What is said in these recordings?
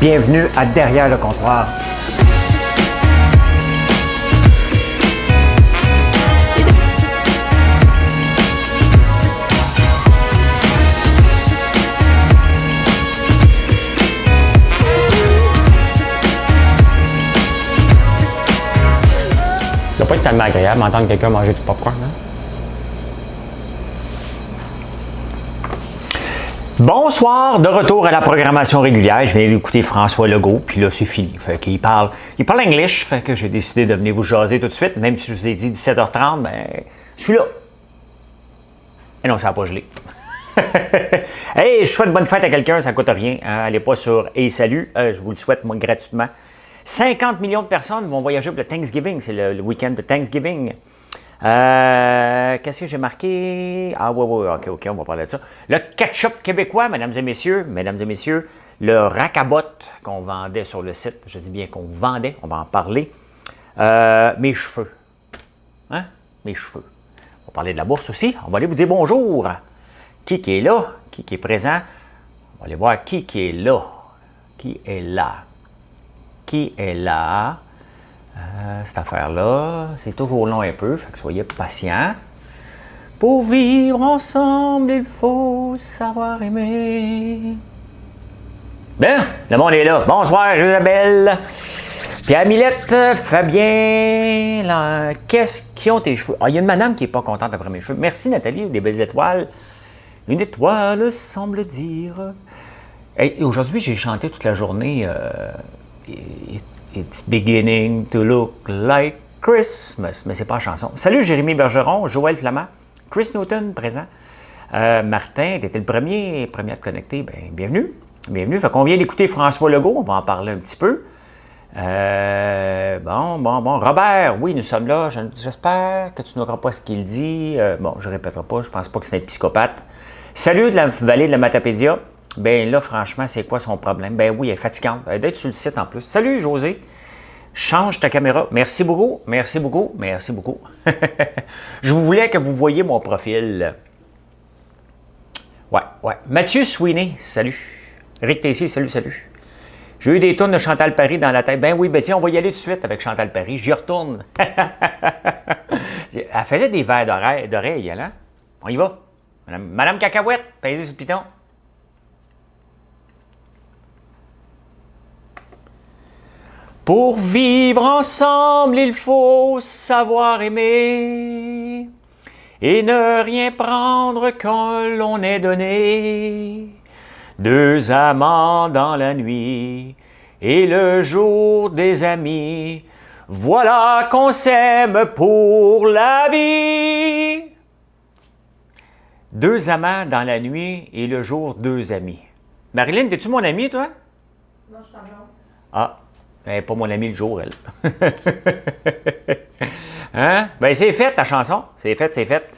Bienvenue à Derrière le comptoir. Ça doit pas être tellement agréable d'entendre quelqu'un manger du popcorn, hein? Bonsoir, de retour à la programmation régulière. Je viens d'écouter François Legault, puis là, c'est fini. Fait qu'il parle English, fait que j'ai décidé de venir vous jaser tout de suite, même si je vous ai dit 17h30, ben, je suis là. Et non, ça n'a pas gelé. Hey, je souhaite bonne fête à quelqu'un, ça ne coûte rien. Hein? Allez pas sur Hey Salut, je vous le souhaite, moi, gratuitement. 50 millions de personnes vont voyager pour le Thanksgiving, c'est le week-end de Thanksgiving. Qu'est-ce que j'ai marqué? Ah ouais, ok, on va parler de ça. Le ketchup québécois, mesdames et messieurs, le racabot qu'on vendait sur le site, je dis bien qu'on vendait, on va en parler. Mes cheveux. Hein? Mes cheveux. On va parler de la bourse aussi. On va aller vous dire bonjour. Qui est là? Qui est présent? On va aller voir qui est là. Qui est là? Qui est là? Cette affaire-là, c'est toujours long un peu, fait que soyez patients. Pour vivre ensemble, il faut savoir aimer. Bien, le monde est là. Bonsoir, Isabelle. Puis Amilette, Fabien, là, qu'est-ce qu'ils ont tes cheveux? Ah, il y a une madame qui n'est pas contente d'avoir mes cheveux. Merci Nathalie, des belles étoiles. Une étoile semble dire. Et aujourd'hui, j'ai chanté toute la journée. It's beginning to look like Christmas, mais c'est pas la chanson. Salut Jérémy Bergeron, Joël Flamand, Chris Newton présent. Martin, tu étais le premier à te connecter. Bien, bienvenue. Fait qu'on vient d'écouter François Legault, on va en parler un petit peu. Bon. Robert, oui, nous sommes là. J'espère que tu n'auras pas ce qu'il dit. Bon, je ne répéterai pas, je pense pas que c'est un psychopathe. Salut de la vallée de la Matapédia. Ben là, franchement, c'est quoi son problème? Ben oui, elle est fatigante. Elle doit être sur le site en plus. Salut, José. Change ta caméra. Merci beaucoup. Je voulais que vous voyiez mon profil. Ouais. Mathieu Sweeney, salut. Rick Tessier, salut. J'ai eu des tonnes de Chantal Paris dans la tête. Ben oui, tiens, on va y aller tout de suite avec Chantal Paris. J'y retourne. Elle faisait des verres d'oreille, elle, hein? On y va. Madame Cacahuète, pèsez sur le piton. Pour vivre ensemble, il faut savoir aimer et ne rien prendre quand l'on est donné. Deux amants dans la nuit et le jour des amis, voilà qu'on s'aime pour la vie. Deux amants dans la nuit et le jour deux amis. Marilyn, es-tu mon amie, toi? Non, je t'en Ah. Elle n'est pas mon amie le jour, elle. Hein? Ben, c'est fait, ta chanson. C'est fait.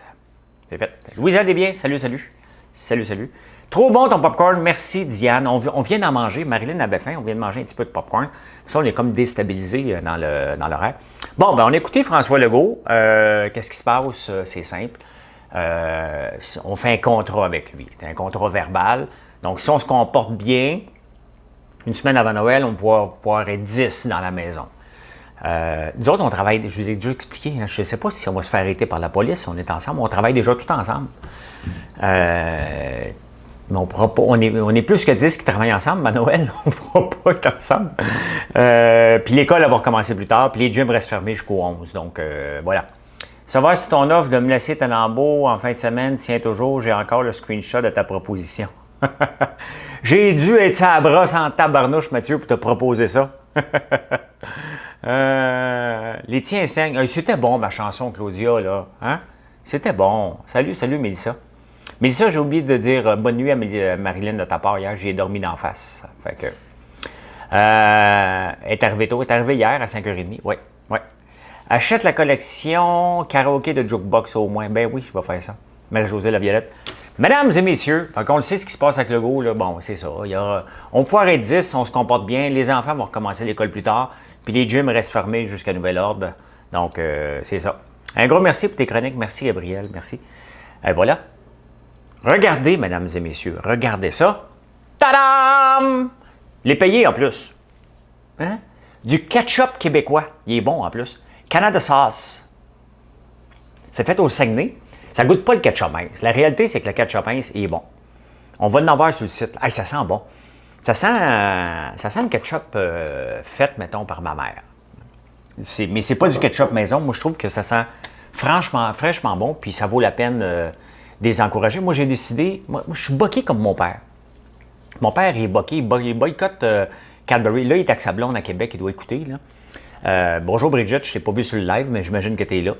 Louisa Desbiens, salut. Trop bon ton popcorn, merci Diane. On vient d'en manger. Marilyn avait faim, on vient de manger un petit peu de popcorn. Ça, on est comme déstabilisé dans l'horaire. Bon, ben, on a écouté François Legault. Qu'est-ce qui se passe? C'est simple. On fait un contrat avec lui. C'est un contrat verbal. Donc, si on se comporte bien, une semaine avant Noël, on va pouvoir être 10 dans la maison. Nous autres, on travaille, je vous ai déjà expliqué, hein, je ne sais pas si on va se faire arrêter par la police, si on est ensemble, on travaille déjà tout ensemble. Mais on est plus que 10 qui travaillent ensemble, à Noël, on ne pourra pas être ensemble. Puis l'école, elle va recommencer plus tard, puis les gyms restent fermés jusqu'au 11, donc voilà. Savoir si ton offre de me laisser ta lambeau en fin de semaine tient toujours, j'ai encore le screenshot de ta proposition. J'ai dû être sa brosse en tabarnouche, Mathieu, pour te proposer ça. Les tiens saignent. C'était bon, ma chanson, Claudia, là. Hein? C'était bon. Salut, Mélissa. Mélissa, j'ai oublié de dire bonne nuit à Marilyn de ta part hier. J'y ai dormi d'en face. Fait que... elle est arrivée tôt. Elle est arrivée hier à 5h30. Oui. Achète la collection karaoké de Jukebox au moins. Ben oui, je vais faire ça. Marie-Josée Laviolette. Mesdames et messieurs, on le sait ce qui se passe avec Legault, là, bon, c'est ça. On peut être 10, on se comporte bien, les enfants vont recommencer l'école plus tard, puis les gyms restent fermés jusqu'à nouvel ordre. Donc, c'est ça. Un gros merci pour tes chroniques. Merci, Gabriel. Merci. Et voilà. Regardez, mesdames et messieurs, regardez ça. Tadam! Les payer en plus. Hein? Du ketchup québécois. Il est bon en plus. Canada Sauce. C'est fait au Saguenay. Ça ne goûte pas le ketchup mince. La réalité, c'est que le ketchup mince est bon. On va en avoir sur le site. Hey, ça sent bon. Ça sent le ketchup fait, mettons, par ma mère. Mais c'est pas du ketchup maison. Moi, je trouve que ça sent fraîchement bon, puis ça vaut la peine de les encourager. Moi, j'ai décidé... Moi, je suis boqué comme mon père. Mon père est boqué. Il boycotte Cadbury. Là, il est avec sa blonde à Québec. Il doit écouter, là. Bonjour, Brigitte. Je ne t'ai pas vu sur le live, mais j'imagine que tu es là.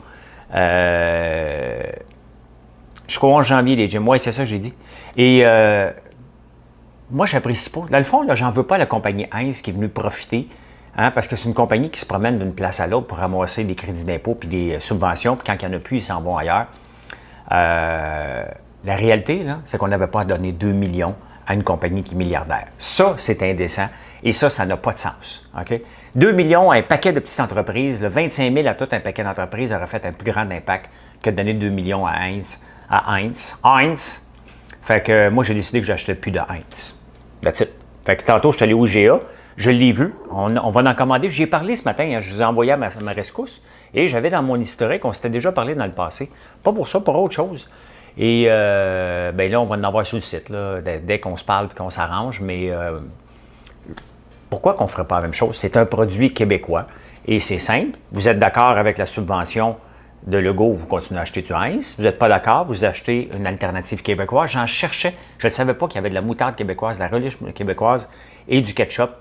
Jusqu'au 11 janvier, les gyms. Oui, c'est ça que j'ai dit. Et moi, je n'apprécie pas. Dans le fond, là, j'en veux pas à la compagnie Heinz qui est venue profiter, hein, parce que c'est une compagnie qui se promène d'une place à l'autre pour ramasser des crédits d'impôt puis des subventions, puis quand il n'y en a plus, ils s'en vont ailleurs. La réalité, là, c'est qu'on n'avait pas à donner 2 millions à une compagnie qui est milliardaire. Ça, c'est indécent. Et ça n'a pas de sens. OK? 2 millions à un paquet de petites entreprises, le 25 000 à tout un paquet d'entreprises aurait fait un plus grand impact que de donner 2 millions à Heinz. Fait que moi, j'ai décidé que j'achetais plus de Heinz. That's it. Fait que tantôt, je suis allé au IGA, je l'ai vu, on va en commander. J'y ai parlé ce matin, hein, je vous ai envoyé ma rescousse et j'avais dans mon historique, on s'était déjà parlé dans le passé. Pas pour ça, pour autre chose. Et ben là, on va en avoir sur le site, là, dès qu'on se parle et qu'on s'arrange, mais pourquoi qu'on ne ferait pas la même chose? C'est un produit québécois et c'est simple. Vous êtes d'accord avec la subvention de Legault, vous continuez à acheter du Heinz. Vous n'êtes pas d'accord, vous achetez une alternative québécoise. J'en cherchais, je ne savais pas qu'il y avait de la moutarde québécoise, de la relish québécoise et du ketchup.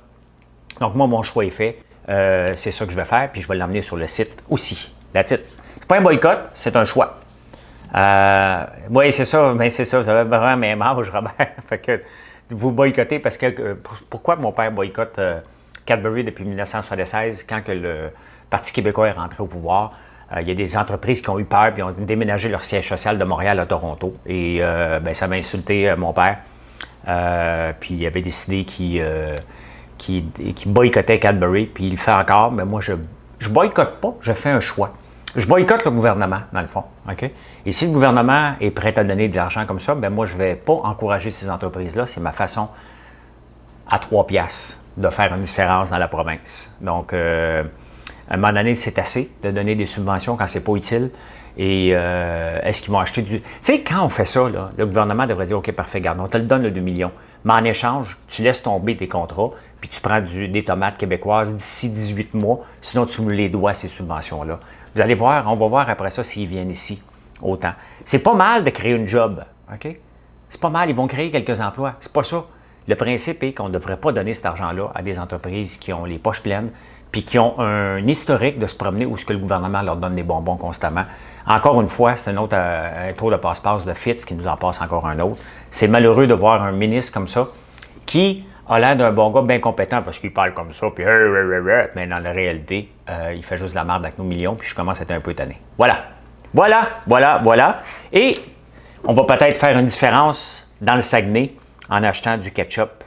Donc moi, mon choix est fait. C'est ça que je vais faire, puis je vais l'emmener sur le site aussi. That's it. C'est pas un boycott, c'est un choix. Oui, c'est ça, mais c'est ça, vous avez vraiment même âge, Robert. Fait que vous boycottez parce que... pourquoi mon père boycotte Cadbury depuis 1976, quand que le Parti québécois est rentré au pouvoir? Il y a des entreprises qui ont eu peur et ont déménagé leur siège social de Montréal à Toronto. Et ben, ça m'a insulté mon père. Puis il avait décidé qu'il boycottait Cadbury, puis il le fait encore. Mais moi, je boycotte pas, je fais un choix. Je boycotte le gouvernement, dans le fond. OK? Et si le gouvernement est prêt à donner de l'argent comme ça, ben moi, je ne vais pas encourager ces entreprises-là. C'est ma façon, à 3 piastres, de faire une différence dans la province. Donc, à un moment donné, c'est assez de donner des subventions quand c'est pas utile. Et est-ce qu'ils vont acheter du... Tu sais, quand on fait ça, là, le gouvernement devrait dire, OK, parfait, garde, on te le donne le 2 millions. Mais en échange, tu laisses tomber tes contrats, puis tu prends des tomates québécoises d'ici 18 mois, sinon tu me les dois, ces subventions-là. Vous allez voir, on va voir après ça s'ils viennent ici, autant. C'est pas mal de créer une job, OK? C'est pas mal, ils vont créer quelques emplois. C'est pas ça. Le principe est qu'on ne devrait pas donner cet argent-là à des entreprises qui ont les poches pleines, puis qui ont un historique de se promener où ce que le gouvernement leur donne des bonbons constamment. Encore une fois, c'est un tour de passe-passe de Fitz qui nous en passe encore un autre. C'est malheureux de voir un ministre comme ça qui a l'air d'un bon gars bien compétent parce qu'il parle comme ça, puis mais dans la réalité, il fait juste de la merde avec nos millions, puis je commence à être un peu étonné. Voilà. Et on va peut-être faire une différence dans le Saguenay en achetant du ketchup.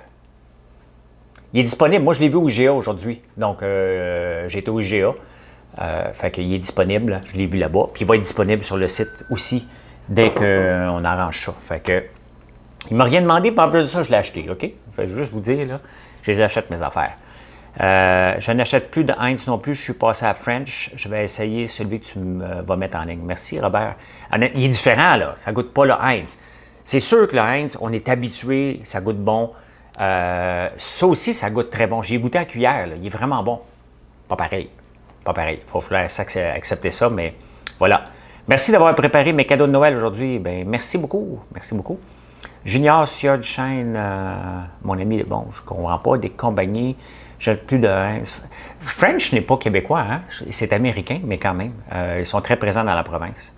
Il est disponible. Moi, je l'ai vu au IGA aujourd'hui. Donc, j'ai été au IGA. Fait qu'il est disponible. Je l'ai vu là-bas. Puis, il va être disponible sur le site aussi dès qu'on arrange ça. Fait que, il ne m'a rien demandé. Puis, en plus de ça, je l'ai acheté. OK? Fait que je vais juste vous dire, là, je les achète mes affaires. Je n'achète plus de Heinz non plus. Je suis passé à French. Je vais essayer celui que tu vas mettre en ligne. Merci, Robert. Il est différent, là. Ça ne goûte pas le Heinz. C'est sûr que le Heinz, on est habitué. Ça goûte bon. Ça aussi, ça goûte très bon. J'ai goûté à cuillère, là. Il est vraiment bon. Pas pareil. Il faut falloir accepter ça, mais voilà. Merci d'avoir préparé mes cadeaux de Noël aujourd'hui. Ben, merci beaucoup. Junior Siodchain, mon ami, bon, je ne comprends pas, des compagnies, j'ai plus de... French n'est pas québécois, hein? C'est américain, mais quand même. Ils sont très présents dans la province.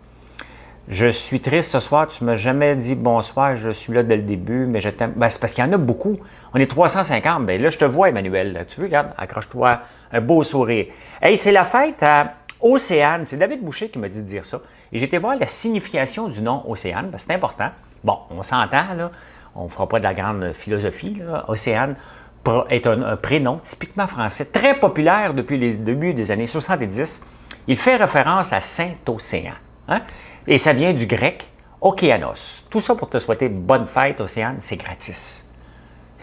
Je suis triste ce soir, tu ne m'as jamais dit bonsoir, je suis là dès le début, mais je t'aime. Ben, c'est parce qu'il y en a beaucoup. On est 350. Ben là, je te vois, Emmanuel. Tu veux, regarde, accroche-toi, un beau sourire. Hey, c'est la fête à Océane. C'est David Boucher qui m'a dit de dire ça. Et j'ai été voir la signification du nom Océane, parce que c'est important. Bon, on s'entend, là. On ne fera pas de la grande philosophie, là. Océane est un prénom typiquement français, très populaire depuis les débuts des années 70. Il fait référence à Saint-Océan. Hein? Et ça vient du grec Okéanos. Tout ça pour te souhaiter bonne fête, Océane, c'est gratis.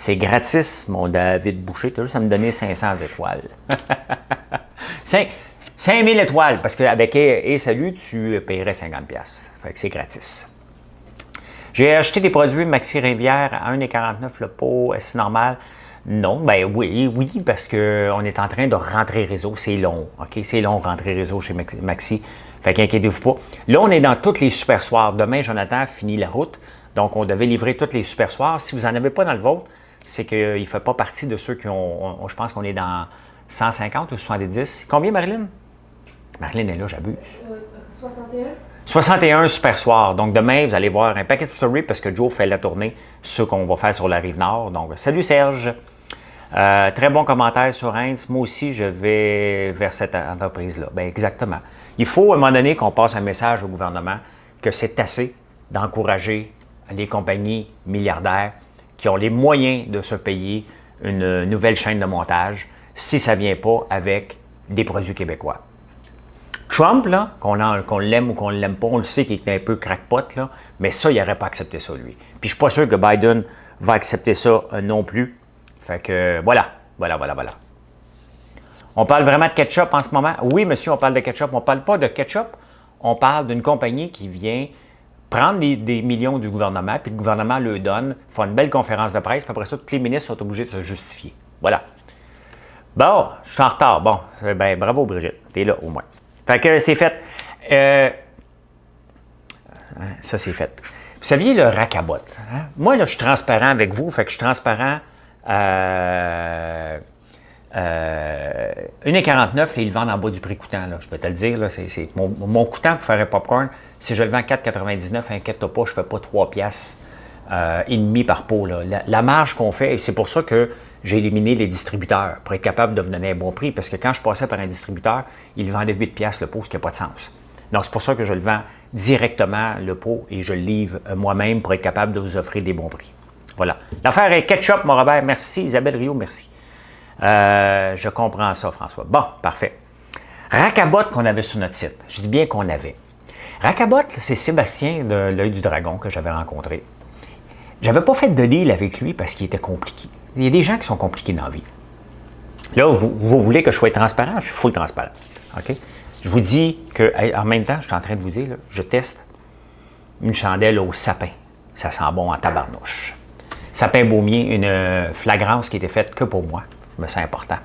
C'est gratis, mon David Boucher. Tu as juste à me donner 500 étoiles. 5000 étoiles, parce qu'avec et salut, tu paierais 50$. Fait que c'est gratis. J'ai acheté des produits Maxi Rivière à 1,49$ le pot. Est-ce normal? Non, ben oui, parce qu'on est en train de rentrer réseau. C'est long, OK? C'est long, rentrer réseau chez Maxi. Fait qu'inquiétez-vous pas. Là, on est dans tous les super soirs. Demain, Jonathan finit la route. Donc, on devait livrer tous les super soirs. Si vous n'en avez pas dans le vôtre, c'est qu'il ne fait pas partie de ceux qui ont je pense qu'on est dans 150 ou 70. Combien, Marilyn? Marilyn est là, j'abuse. 61. 61 super soirs. Donc, demain, vous allez voir un paquet de stories parce que Joe fait la tournée, ce qu'on va faire sur la Rive-Nord. Donc, salut Serge. Très bon commentaire sur Heinz. Moi aussi, je vais vers cette entreprise-là. Bien, exactement. Il faut, à un moment donné, qu'on passe un message au gouvernement que c'est assez d'encourager les compagnies milliardaires qui ont les moyens de se payer une nouvelle chaîne de montage si ça ne vient pas avec des produits québécois. Trump, là, qu'on l'aime ou qu'on ne l'aime pas, on le sait qu'il est un peu crackpot, là, mais ça, il n'aurait pas accepté ça, lui. Puis je ne suis pas sûr que Biden va accepter ça non plus. Fait que voilà. On parle vraiment de ketchup en ce moment? Oui, monsieur, on parle de ketchup. On ne parle pas de ketchup, on parle d'une compagnie qui vient prendre des millions du gouvernement, puis le gouvernement le donne, fait une belle conférence de presse, puis après ça, tous les ministres sont obligés de se justifier. Voilà. Bon, je suis en retard. Bon, ben bravo, Brigitte. T'es là, au moins. Fait que c'est fait. Ça, c'est fait. Vous saviez, le racabot. Hein? Moi, là, je suis transparent avec vous. Fait que je suis transparent. 1,49$, ils le vendent en bas du prix coûtant. Là. Je peux te le dire. Là, c'est mon coûtant pour faire un popcorn, si je le vends à 4,99$, inquiète-toi pas, je ne fais pas 3$ et demi par pot. Là. La marge qu'on fait, et c'est pour ça que j'ai éliminé les distributeurs pour être capable de vous donner un bon prix, parce que quand je passais par un distributeur, il vendait 8$ le pot, ce qui n'a pas de sens. Donc, c'est pour ça que je le vends directement, le pot, et je le livre moi-même pour être capable de vous offrir des bons prix. Voilà. L'affaire est ketchup, mon Robert. Merci. Isabelle Rio, merci. Je comprends ça, François. Bon, parfait. Racabot qu'on avait sur notre site. Je dis bien qu'on avait. Racabot, c'est Sébastien de l'Œil du Dragon que j'avais rencontré. J'avais pas fait de deal avec lui parce qu'il était compliqué. Il y a des gens qui sont compliqués dans la vie. Là, vous voulez que je sois transparent? Je suis full transparent. OK? Je vous dis qu'en même temps, je suis en train de vous dire, là, je teste une chandelle au sapin. Ça sent bon en tabarnouche. Sapin Baumier, une flagrance qui était faite que pour moi. Mais c'est important.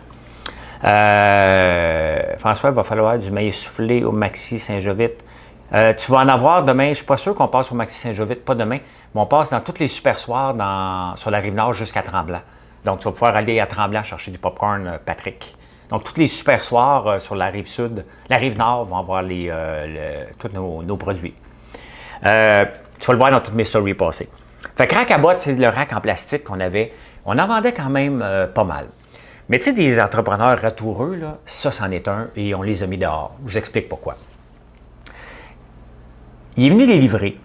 François, il va falloir du maïs soufflé au Maxi Saint-Jovite. Tu vas en avoir demain. Je ne suis pas sûr qu'on passe au Maxi Saint-Jovite, pas demain, mais on passe dans tous les super soirs sur la Rive-Nord jusqu'à Tremblant. Donc, tu vas pouvoir aller à Tremblant chercher du popcorn, Patrick. Donc, tous les super soirs sur la Rive-Sud, la Rive-Nord vont avoir tous nos produits. Tu vas le voir dans toutes mes stories passées. Fait que Racabot, c'est le rack en plastique qu'on avait. On en vendait quand même pas mal. Mais tu sais, des entrepreneurs ratoureux, là, ça, c'en est un, et on les a mis dehors. Je vous explique pourquoi. Il est venu les livrer.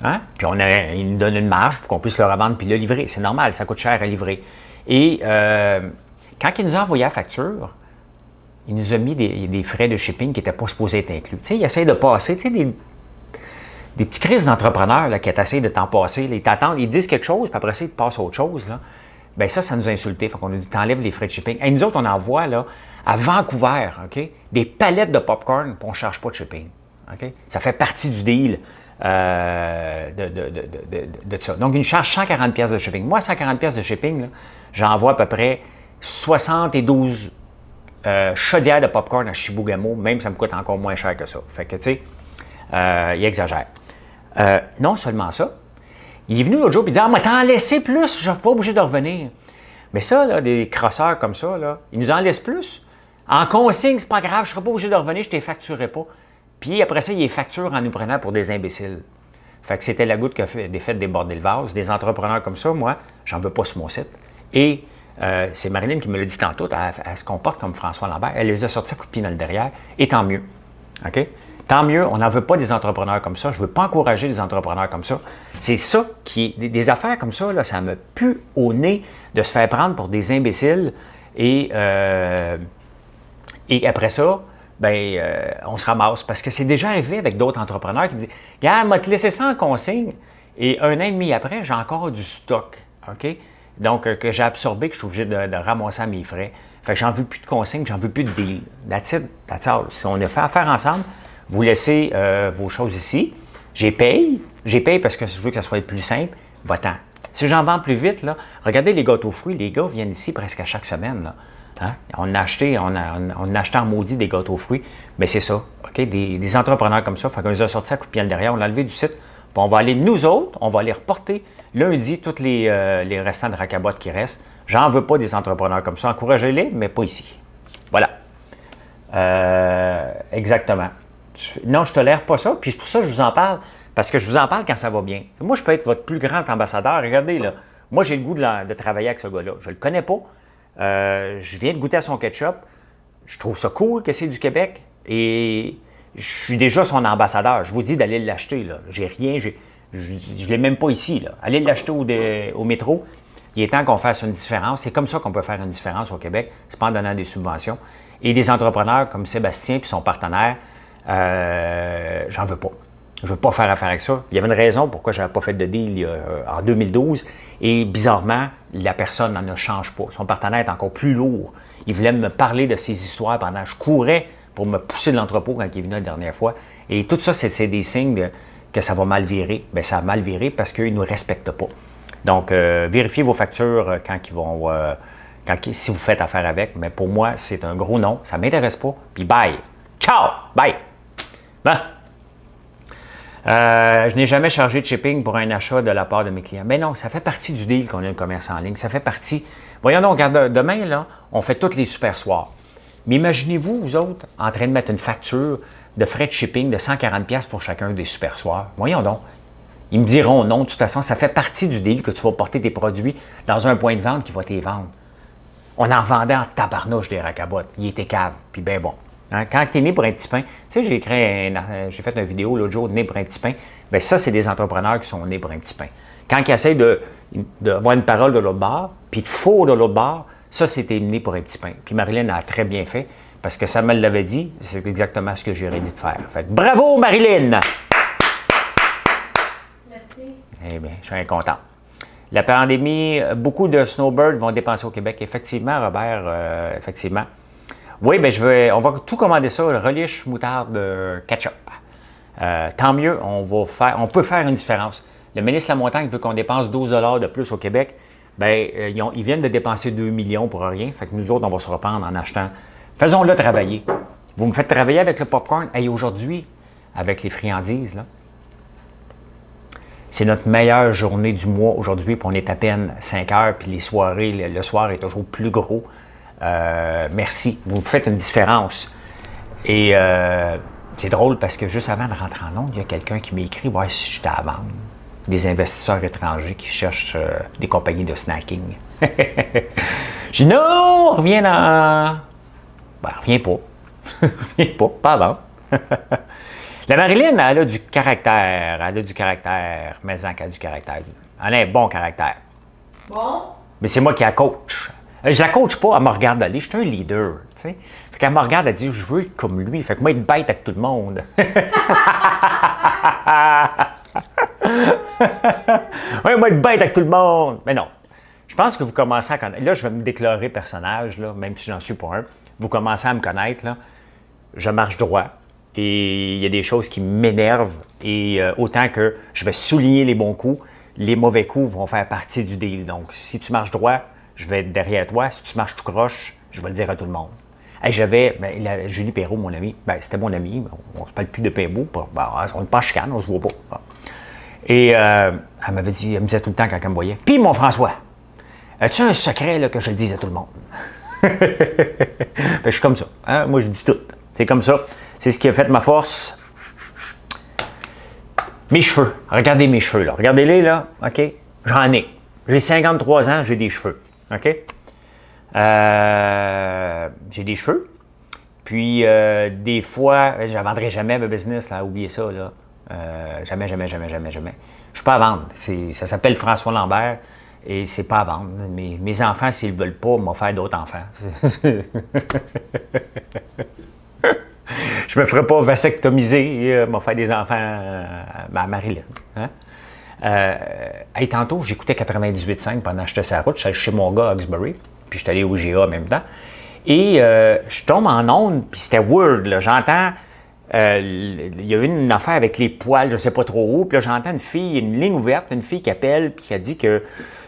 Hein? Puis il nous donne une marge pour qu'on puisse le revendre puis le livrer. C'est normal, ça coûte cher à livrer. Et quand il nous a envoyé la facture, il nous a mis des frais de shipping qui n'étaient pas supposés être inclus. Tu sais, il essaie de passer, tu sais, des petits crises d'entrepreneurs là, qui essayent de t'en passer. Là, ils t'attendent, ils disent quelque chose, puis après ça, ils te passent à autre chose. Là. Bien, ça nous a insultés. Fait qu'on a dit, t'enlèves les frais de shipping. Et nous autres, on envoie là, à Vancouver, OK, des palettes de popcorn, puis on ne charge pas de shipping. Okay? Ça fait partie du deal de ça. Donc, une charge 140$ de shipping. Moi, 140$ de shipping, là, j'envoie à peu près 72 chaudières de popcorn à Chibougamau, même ça me coûte encore moins cher que ça. Fait que, tu sais, il exagère. Non seulement ça, il est venu l'autre jour et il dit « Ah, mais t'en laissé plus, je ne suis pas obligé de revenir. » Mais ça, là, des crosseurs comme ça, là, ils nous en laissent plus. En consigne, c'est pas grave, je ne serai pas obligé de revenir, je ne les facturerai pas. Puis après ça, il les facture en nous prenant pour des imbéciles. Fait que c'était la goutte qui a fait déborder le vase. Des entrepreneurs comme ça, moi, j'en veux pas sur mon site. Et c'est Marilyn qui me l'a dit tantôt, elle se comporte comme François Lambert. Elle les a sortis à coups de pied dans le derrière, et tant mieux. OK? Tant mieux, on n'en veut pas des entrepreneurs comme ça. Je ne veux pas encourager des entrepreneurs comme ça. C'est ça qui est... Des affaires comme ça, là, ça me pue au nez de se faire prendre pour des imbéciles. Et après ça, on se ramasse. Parce que c'est déjà arrivé avec d'autres entrepreneurs qui me disent « Regarde, m'a te laissé ça en consigne. » Et un an et demi après, j'ai encore du stock. OK? Donc, que j'ai absorbé, que je suis obligé de ramasser à mes frais. Fait que j'en veux plus de consignes, j'en veux plus de deal. That's it, that's all. Si on a fait affaire ensemble, vous laissez vos choses ici. J'ai paye parce que je veux que ça soit plus simple. Va-t'en. Si j'en vends plus vite, là, regardez les gâteaux fruits, les gars viennent ici presque à chaque semaine. Là. Hein? On a acheté en maudit des gâteaux fruits, mais c'est ça. Okay? Des entrepreneurs comme ça, fait qu'on les a sortis à coup de pied derrière, on l'a enlevé du site, puis on va aller, nous autres, on va aller reporter lundi tous les restants de racabottes qui restent. J'en veux pas des entrepreneurs comme ça. Encouragez-les, mais pas ici. Voilà. Exactement. Non, je tolère pas ça, puis c'est pour ça que je vous en parle, parce que je vous en parle quand ça va bien. Moi, je peux être votre plus grand ambassadeur. Regardez, là, moi, j'ai le goût de travailler avec ce gars-là. Je le connais pas. Je viens de goûter à son ketchup. Je trouve ça cool que c'est du Québec, et je suis déjà son ambassadeur. Je vous dis d'aller l'acheter, là. J'ai rien, je ne l'ai même pas ici, là. Allez l'acheter au métro. Il est temps qu'on fasse une différence. C'est comme ça qu'on peut faire une différence au Québec. C'est pas en donnant des subventions. Et des entrepreneurs comme Sébastien et son partenaire, j'en veux pas. Je veux pas faire affaire avec ça. Il y avait une raison pourquoi je n'avais pas fait de deal en 2012. Et bizarrement, la personne n'en change pas. Son partenaire est encore plus lourd. Il voulait me parler de ses histoires pendant que je courais pour me pousser de l'entrepôt quand il est venu la dernière fois. Et tout ça, c'est des signes que ça va mal virer. Bien, ça a mal viré parce qu'ils ne nous respectent pas. Donc, vérifiez vos factures si vous faites affaire avec. Mais pour moi, c'est un gros non. Ça ne m'intéresse pas. Puis bye. Ciao. Bye. Bon. Je n'ai jamais chargé de shipping pour un achat de la part de mes clients. Mais non, ça fait partie du deal qu'on a le commerce en ligne. Ça fait partie. Voyons donc, regarde, demain, là, on fait tous les super soirs. Mais imaginez-vous, vous autres, en train de mettre une facture de frais de shipping de 140$ pour chacun des super soirs. Voyons donc. Ils me diront non, de toute façon, ça fait partie du deal que tu vas porter tes produits dans un point de vente qui va te les vendre. On en vendait en tabarnouche des racabottes. Il était cave, puis ben bon. Hein? Quand tu es né pour un petit pain, tu sais, j'ai fait une vidéo l'autre jour de né pour un petit pain. Bien, ça, c'est des entrepreneurs qui sont nés pour un petit pain. Quand ils essayent d'avoir une parole de l'autre bord, puis de faux de l'autre bord, ça, c'était né pour un petit pain. Puis Marilyn a très bien fait, parce que ça me l'avait dit, c'est exactement ce que j'aurais dit de faire. Fait bravo, Marilyn! Eh bien, je suis content. La pandémie, beaucoup de snowbirds vont dépenser au Québec. Effectivement, Robert, effectivement. Oui, bien, on va tout commander ça, le relish, moutarde, ketchup. Tant mieux, on peut faire une différence. Le ministre Lamontagne veut qu'on dépense 12 $ de plus au Québec. Bien, ils viennent de dépenser 2 millions pour rien. Fait que nous autres, on va se reprendre en achetant. Faisons-le travailler. Vous me faites travailler avec le popcorn. Hey, aujourd'hui, avec les friandises, là, c'est notre meilleure journée du mois aujourd'hui, puis on est à peine 5 heures, puis les soirées, le soir est toujours plus gros. Merci, vous faites une différence. Et c'est drôle parce que juste avant de rentrer en onde, il y a quelqu'un qui m'écrit voir si j'étais à vendre. Des investisseurs étrangers qui cherchent des compagnies de snacking. Je dis non, reviens dans. Ben, reviens pas. Reviens pas à vendre. La Marilyn, elle a du caractère. Elle a du caractère. Mais elle a du caractère. Elle a un bon caractère. Bon. Mais c'est moi qui la coach. Je la coach pas, elle me regarde aller. Je suis un leader. Tu sais. Fait qu'elle me regarde, elle dit je veux être comme lui. Fait que moi, être bête avec tout le monde. Oui, moi, être bête avec tout le monde. Mais non. Je pense que vous commencez à connaître. Là, je vais me déclarer personnage, là, même si j'en suis pas un. Vous commencez à me connaître. Là. Je marche droit. Et il y a des choses qui m'énervent. Et autant que je vais souligner les bons coups, les mauvais coups vont faire partie du deal. Donc, si tu marches droit, je vais être derrière toi. Si tu marches tout croche, je vais le dire à tout le monde. Hey, Julie Perrault, mon ami, c'était mon ami. On ne se parle plus de Pimbaud. On n'est pas chicane, on ne se voit pas. Et elle me disait tout le temps quand elle me voyait. Puis, mon François, as-tu un secret là, que je le dise à tout le monde? Je suis comme ça. Hein? Moi, je dis tout. C'est comme ça. C'est ce qui a fait ma force. Mes cheveux. Regardez mes cheveux, là. Regardez-les, là. OK? J'en ai. J'ai 53 ans, j'ai des cheveux. OK? J'ai des cheveux. Puis, des fois, je ne vendrai jamais ma business, là. Oubliez ça, là. Jamais. Je ne suis pas à vendre. Ça s'appelle François Lambert. Et c'est pas à vendre. Mes enfants, s'ils ne veulent pas, m'en faire d'autres enfants. Je me ferai pas vasectomiser, m'en faire des enfants à Marilyn. Hein? Hey, tantôt, j'écoutais 98.5 pendant que j'étais sur la route. Je suis allé chez mon gars à Hawkesbury, puis je suis allé au GA en même temps. Et je tombe en onde, puis c'était weird, là. J'entends, il y a eu une affaire avec les poils, je ne sais pas trop où, puis là, j'entends une fille, une ligne ouverte, une fille qui appelle, puis qui a dit que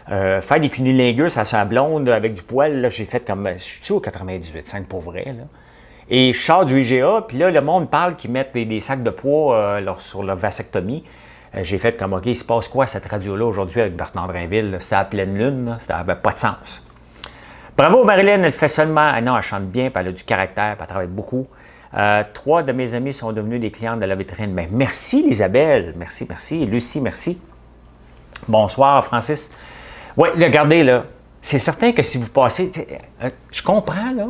faire des cunilingus à sa blonde avec du poil, là, j'ai fait comme, je suis au 98.5 pour vrai, là. Et je sors du IGA, puis là, le monde parle qu'ils mettent des sacs de poids sur leur vasectomie. J'ai fait comme, OK, il se passe quoi cette radio-là aujourd'hui avec Bertrand Drainville? C'était à pleine lune, là. Ça n'avait pas de sens. Bravo, Marilyn, elle fait seulement... Non, elle chante bien, puis elle a du caractère, puis elle travaille beaucoup. 3 de mes amis sont devenus des clientes de la vitrine. Mais merci, Isabelle. Merci, merci. Lucie, merci. Bonsoir, Francis. Oui, regardez, là, c'est certain que si vous passez... je comprends, là,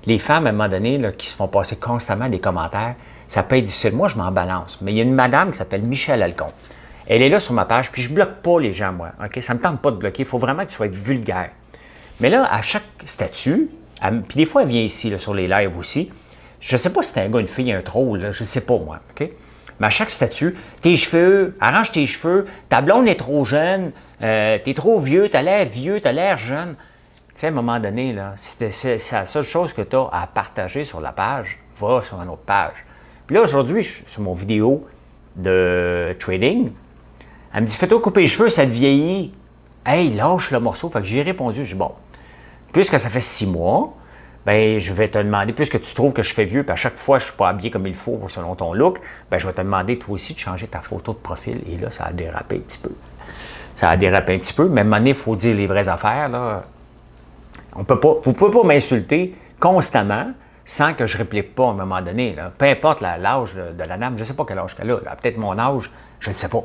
les femmes, à un moment donné, là, qui se font passer constamment des commentaires, ça peut être difficile. Moi, je m'en balance. Mais il y a une madame qui s'appelle Michel Alcon. Elle est là sur ma page, puis je ne bloque pas les gens, moi. OK? Ça ne me tente pas de bloquer. Il faut vraiment que tu sois vulgaire. Mais là, à chaque statut, puis des fois, elle vient ici, là, sur les lives aussi. Je ne sais pas si c'est un gars, une fille, un troll, là, je ne sais pas, moi. OK? Mais à chaque statut, tes cheveux, arrange tes cheveux, ta blonde est trop jeune, t'es trop vieux, t'as l'air jeune. Tu sais, à un moment donné, là, si c'est la seule chose que tu as à partager sur la page, va sur une autre page. Puis là, aujourd'hui, sur mon vidéo de trading, elle me dit, fais-toi couper les cheveux, ça te vieillit. Hey, lâche le morceau. Fait que j'ai répondu, j'ai dit, bon, puisque ça fait 6 mois, ben je vais te demander, puisque tu trouves que je fais vieux, puis à chaque fois, je ne suis pas habillé comme il faut selon ton look, ben je vais te demander, toi aussi, de changer ta photo de profil. Et là, ça a dérapé un petit peu. Ça a dérapé un petit peu, mais à un moment donné, il faut dire les vraies affaires, là. Vous ne pouvez pas m'insulter constamment sans que je ne réplique pas à un moment donné. Là. Peu importe l'âge de la dame, je ne sais pas quel âge qu'elle a. Peut-être mon âge, je ne sais pas.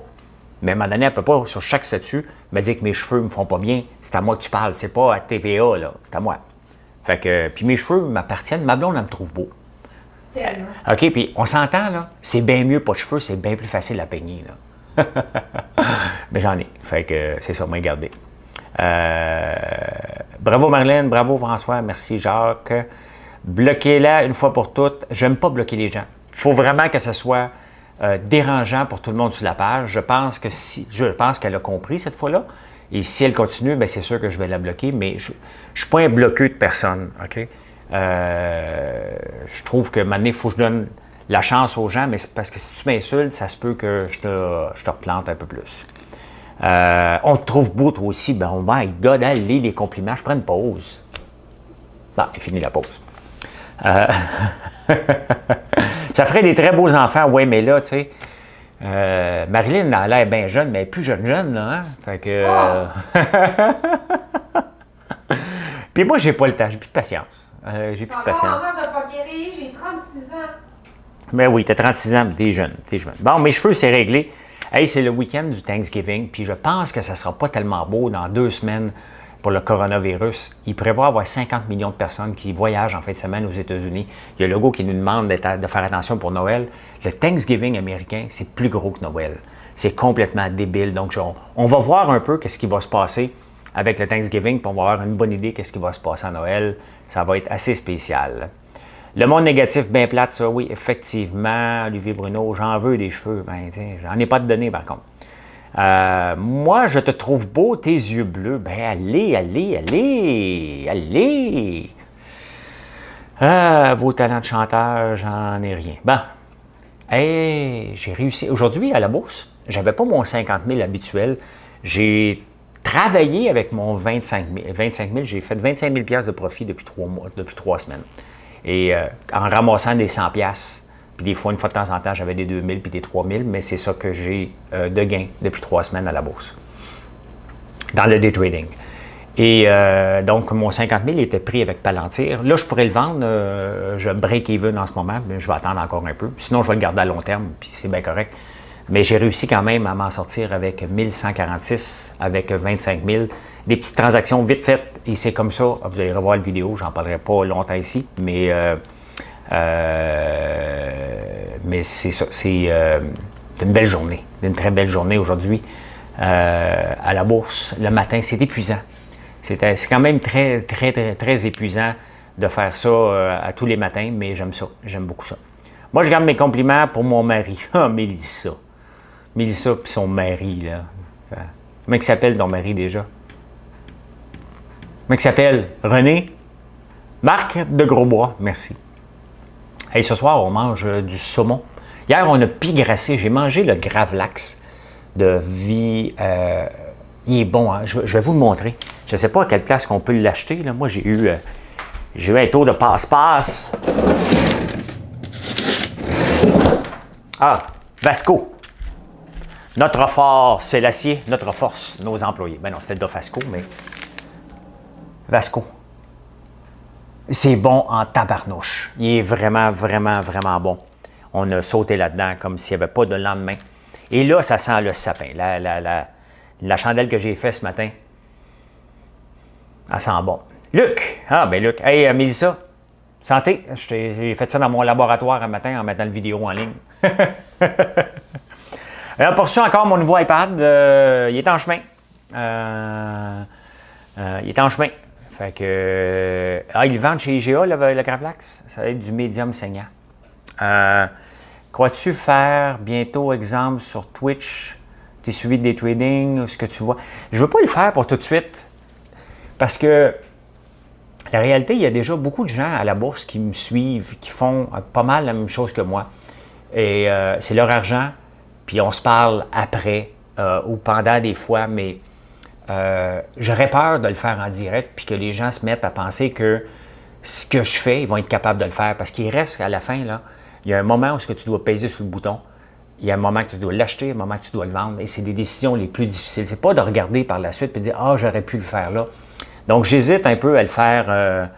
Mais à un moment donné, elle ne peut pas, sur chaque statut, me dire que mes cheveux ne me font pas bien. C'est à moi que tu parles. C'est pas à TVA, là. C'est à moi. Fait que, puis mes cheveux m'appartiennent. Ma blonde, elle me trouve beau. Tellement. OK, puis on s'entend, là. C'est bien mieux pas de cheveux, c'est bien plus facile à peigner, là. Mais j'en ai. Fait que c'est ça, moi, regardez. Bravo Marlène, bravo François, merci Jacques. Bloquez-la une fois pour toutes. J'aime pas bloquer les gens. Il faut vraiment que ce soit dérangeant pour tout le monde sur la page. Je pense qu'elle a compris cette fois-là. Et si elle continue, bien, c'est sûr que je vais la bloquer, mais je ne suis pas un bloqueux de personne. OK? Je trouve que maintenant, il faut que je donne la chance aux gens, mais c'est parce que si tu m'insultes, ça se peut que je te replante un peu plus. On te trouve beau, toi aussi. Ben, oh my God, allez, les compliments. Je prends une pause. Bon, il finit la pause. Ça ferait des très beaux enfants, oui, mais là, tu sais, Marilyn a l'air bien jeune, mais elle est plus jeune, là, hein? Fait que... Puis moi, j'ai pas le temps, j'ai plus de patience. J'ai plus de patience. Encore de pas guérir, j'ai 36 ans. Mais oui, t'as 36 ans, mais t'es jeune, Bon, mes cheveux, c'est réglé. Hey, c'est le week-end du Thanksgiving, puis je pense que ça ne sera pas tellement beau dans 2 semaines pour le coronavirus. Il prévoit avoir 50 millions de personnes qui voyagent en fin de semaine aux États-Unis. Il y a Legault qui nous demande de faire attention pour Noël. Le Thanksgiving américain, c'est plus gros que Noël. C'est complètement débile. Donc, on va voir un peu ce qui va se passer avec le Thanksgiving, puis on va avoir une bonne idée de ce qui va se passer à Noël. Ça va être assez spécial. Le monde négatif, bien plate, ça, oui, effectivement, Olivier Bruno, j'en veux des cheveux. Ben, j'en ai pas de données, par contre. Moi, je te trouve beau, tes yeux bleus. Ben, allez. Vos talents de chanteur, j'en ai rien. Bon. Hey, j'ai réussi. Aujourd'hui, à la bourse, j'avais pas mon 50 000 habituel. J'ai travaillé avec mon 25 000. 25 000, j'ai fait 25 000 $ de profit depuis 3 mois, depuis 3 semaines. Et en ramassant des 100 $. Puis des fois, une fois de temps en temps, j'avais des 2000 puis des 3000, mais c'est ça que j'ai de gains depuis 3 semaines à la bourse, dans le day trading. Et donc, mon 50 000 était pris avec Palantir. Là, je pourrais le vendre, je break even en ce moment, mais je vais attendre encore un peu. Sinon, je vais le garder à long terme, puis c'est bien correct. Mais j'ai réussi quand même à m'en sortir avec 1146, avec 25 000. Des petites transactions vite faites, et c'est comme ça. Vous allez revoir la vidéo, j'en parlerai pas longtemps ici, mais c'est ça, c'est une belle journée, une très belle journée aujourd'hui à la bourse. Le matin, c'est épuisant. C'est quand même très épuisant de faire ça à tous les matins, mais j'aime ça, j'aime beaucoup ça. Moi, je garde mes compliments pour mon mari. Ah, Mélissa. Mélissa et son mari, là. Comment il s'appelle ton mari déjà? Comment il s'appelle? René? Marc de Grosbois, merci. Hey, ce soir, on mange du saumon. Hier, on a pigrassé. J'ai mangé le Gravlax de vie. Il est bon, hein? Je vais vous le montrer. Je ne sais pas à quelle place qu'on peut l'acheter. Moi, j'ai eu un tour de passe-passe. Ah, Vasco. Notre fort, c'est l'acier. Notre force, nos employés. Ben non, c'était Dofasco, mais Vasco. C'est bon en tabarnouche. Il est vraiment, vraiment, vraiment bon. On a sauté là-dedans comme s'il n'y avait pas de lendemain. Et là, ça sent le sapin. La chandelle que j'ai faite ce matin, elle sent bon. Luc! Ah, ben Luc. Hey, Mélissa, santé. J'ai fait ça dans mon laboratoire un matin en mettant le vidéo en ligne. Alors, pour ça, encore mon nouveau iPad, il est en chemin. Il est en chemin. Fait que. Ils le vendent chez IGA, le Gravlax. Ça va être du médium saignant. Crois-tu faire bientôt, exemple, sur Twitch, tes suivis de day trading, ce que tu vois? Je ne veux pas le faire pour tout de suite. Parce que la réalité, il y a déjà beaucoup de gens à la bourse qui me suivent, qui font pas mal la même chose que moi. Et c'est leur argent, puis on se parle après ou pendant des fois, mais j'aurais peur de le faire en direct, puis que les gens se mettent à penser que ce que je fais, ils vont être capables de le faire. Parce qu'il reste à la fin, là, il y a un moment où tu dois peser sur le bouton. Il y a un moment que tu dois l'acheter, un moment que tu dois le vendre. Et c'est des décisions les plus difficiles. C'est pas de regarder par la suite et de dire « Ah, j'aurais pu le faire là ». Donc, j'hésite un peu à le faire.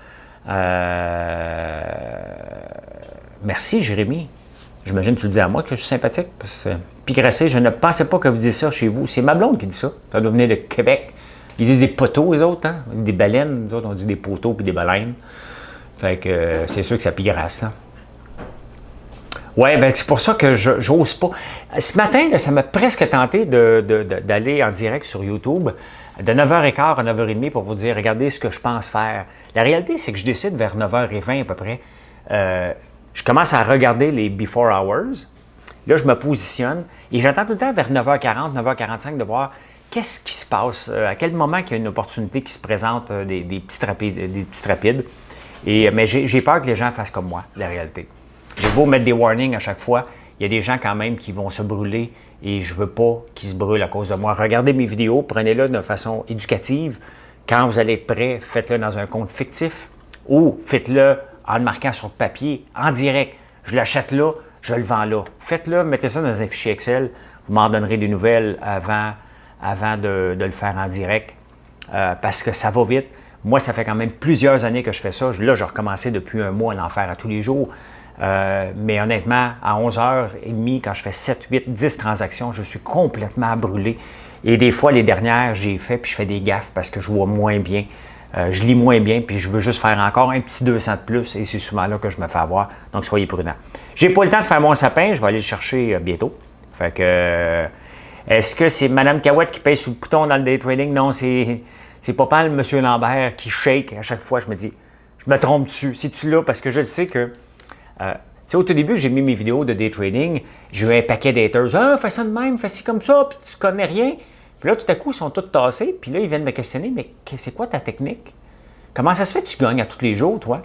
Merci, Jérémy. J'imagine que tu le dis à moi que je suis sympathique. Puis grassé, je ne pensais pas que vous disiez ça chez vous. C'est ma blonde qui dit ça. Ça doit venir de Québec. Ils disent des poteaux, les autres, hein? Des baleines. Nous autres, on dit des poteaux puis des baleines. Fait que c'est sûr que ça pigrasse, là. Ouais, ben c'est pour ça que j'ose pas. Ce matin, là, ça m'a presque tenté d'aller en direct sur YouTube de 9h15 à 9h30 pour vous dire, regardez ce que je pense faire. La réalité, c'est que je décide vers 9h20 à peu près. Je commence à regarder les Before Hours. Là, je me positionne et j'attends tout le temps vers 9h40, 9h45 de voir qu'est-ce qui se passe, à quel moment il y a une opportunité qui se présente, des petites rapides. Mais j'ai peur que les gens fassent comme moi, la réalité. J'ai beau mettre des warnings à chaque fois, il y a des gens quand même qui vont se brûler et je ne veux pas qu'ils se brûlent à cause de moi. Regardez mes vidéos, prenez-le de façon éducative. Quand vous allez être prêt, faites-le dans un compte fictif ou faites-le en le marquant sur papier, en direct. Je l'achète là, je le vends là. Faites-le, mettez ça dans un fichier Excel. Vous m'en donnerez des nouvelles avant de le faire en direct parce que ça va vite. Moi, ça fait quand même plusieurs années que je fais ça. Là, j'ai recommencé depuis un mois à l'en faire à tous les jours. Mais honnêtement, à 11h30, quand je fais 7, 8, 10 transactions, je suis complètement brûlé. Et des fois, les dernières, j'ai fait, puis je fais des gaffes parce que je vois moins bien. Je lis moins bien, puis je veux juste faire encore un petit 200 de plus, et c'est souvent là que je me fais avoir. Donc, soyez prudents. J'ai pas le temps de faire mon sapin, je vais aller le chercher bientôt. Fait que, est-ce que c'est Mme Cahouette qui pèse sur le bouton dans le day trading? Non, c'est pas mal M. Lambert qui shake à chaque fois. Je me dis, je me trompe dessus. C'est-tu là? Parce que je sais que au tout début, j'ai mis mes vidéos de day trading, j'ai eu un paquet d'haters. Ah, fais ça de même, fais ci comme ça, puis tu connais rien. Puis là, tout à coup, ils sont tous tassés, puis là, ils viennent me questionner, mais c'est quoi ta technique? Comment ça se fait que tu gagnes à tous les jours, toi?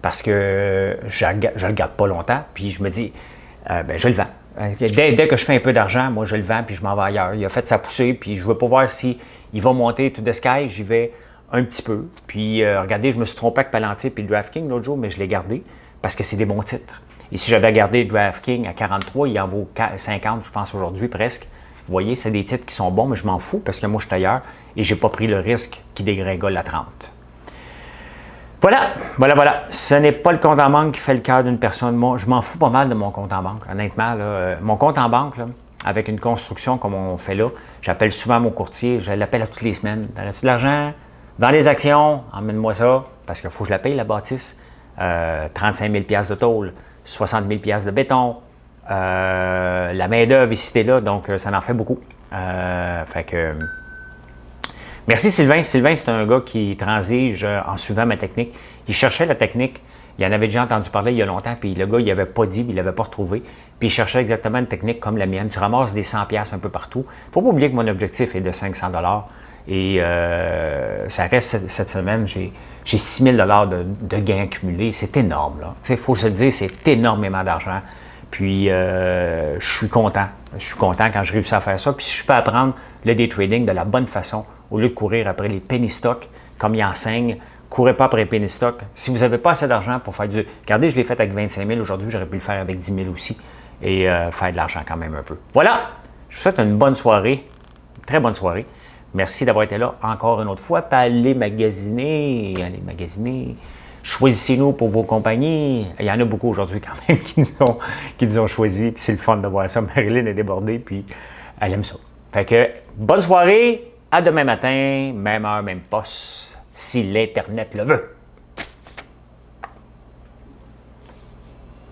Parce que je le garde pas longtemps, puis je me dis, je le vends. Dès que je fais un peu d'argent, moi, je le vends, puis je m'en vais ailleurs. Il a fait sa poussée, puis je veux pas voir si il va monter to the sky, j'y vais un petit peu. Puis, regardez, je me suis trompé avec Palantir puis DraftKings l'autre jour, mais je l'ai gardé parce que c'est des bons titres. Et si j'avais gardé DraftKings à 43, il en vaut 50, je pense, aujourd'hui, presque. Vous voyez, c'est des titres qui sont bons, mais je m'en fous parce que moi, je suis ailleurs et je n'ai pas pris le risque qui dégringole à 30. Voilà. Ce n'est pas le compte en banque qui fait le cœur d'une personne. Moi, je m'en fous pas mal de mon compte en banque, honnêtement. Là, mon compte en banque, là, avec une construction comme on fait là, j'appelle souvent mon courtier, je l'appelle à toutes les semaines. T'as-tu de l'argent? Dans les actions, emmène-moi ça, parce qu'il faut que je la paye, la bâtisse. 35 000 $ de tôle, 60 000 $ de béton, la main-d'œuvre ici et là, donc ça en fait beaucoup. Merci Sylvain. Sylvain, c'est un gars qui transige en suivant ma technique. Il cherchait la technique, Il en avait déjà entendu parler il y a longtemps, puis le gars, il n'avait pas dit, puis il ne l'avait pas retrouvé. Puis il cherchait exactement une technique comme la mienne. Tu ramasses des 100$ un peu partout. Il ne faut pas oublier que mon objectif est de 500$. Et ça reste cette semaine, j'ai 6 000 $ de gains accumulés. C'est énorme, là. Il faut se le dire, c'est énormément d'argent. Puis, je suis content. Je suis content quand je réussis à faire ça. Puis, si je peux apprendre le day trading de la bonne façon, au lieu de courir après les penny stocks, comme ils enseignent, courez pas après les penny stocks. Si vous n'avez pas assez d'argent pour faire du... Regardez, je l'ai fait avec 25 000 aujourd'hui, j'aurais pu le faire avec 10 000 aussi et faire de l'argent quand même un peu. Voilà! Je vous souhaite une bonne soirée, une très bonne soirée. Merci d'avoir été là encore une autre fois. Puis allez magasiner, Choisissez-nous pour vos compagnies. Il y en a beaucoup aujourd'hui quand même qui nous ont choisis. Puis c'est le fun de voir ça. Marilyn est débordée, puis elle aime ça. Fait que bonne soirée, à demain matin, même heure, même poste, si l'Internet le veut.